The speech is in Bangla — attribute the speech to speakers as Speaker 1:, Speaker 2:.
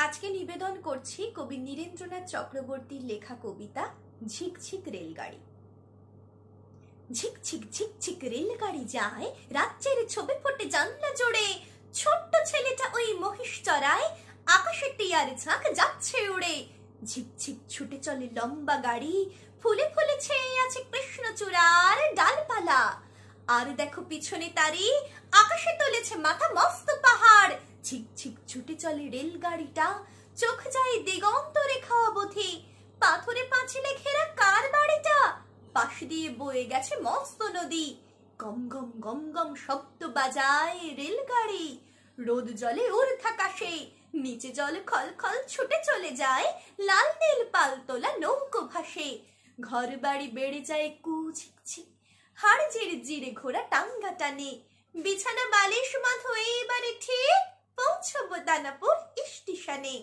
Speaker 1: আজকে নিবেদন করছি কবি নীরেন্দ্রনাথ চক্রবর্তীর লেখা কবিতা ঝিকঝিক রেলগাড়ি। ঝিকঝিক ঝিকঝিক রেলগাড়ি যায়, রাজ্যের ছবি ফোটে জানলা জোড়ে। ছোট্ট ছেলেটা ওই মহিষ চড়ায়, আকাশে টিয়ার ঝাঁক যাচ্ছে উড়ে। ঝিকঝিক ছুটে চলে লম্বা গাড়ি, ফুলে ফুলে ছেয়ে আছে কৃষ্ণচূড়ার ডালপালা। আর দেখো পিছনে তারি, আকাশে তুলেছে মাথা মস্ত পাহাড়। ঝিকঝিক ছুটে চলে রেলগাড়িটা, চোখ যায় দিগন্ত রেখা অবধি। পাথরে পাঁচিলে ঘেরা কার বাড়িটা, পাশ দিয়ে বয়ে গেছে মস্ত নদী। গম গম গম গম শব্দ বাজায় রেলগাড়ি, রোদ জলে ঊর্ধ্বাকাশে, নিচে জল খল খল ছুটে চলে যায়। লাল নীল পালতোলা নৌকো ভাসে, ঘর বাড়ি বেড়ে যায় কুঝিকঝিক, হাড় জিরে জিরে ঘোড়া টাঙ্গা টানে। বিছানা বালিশ বাঁধো এবারে ঠিক, পৌঁছবো দানাপুর স্টেশনে।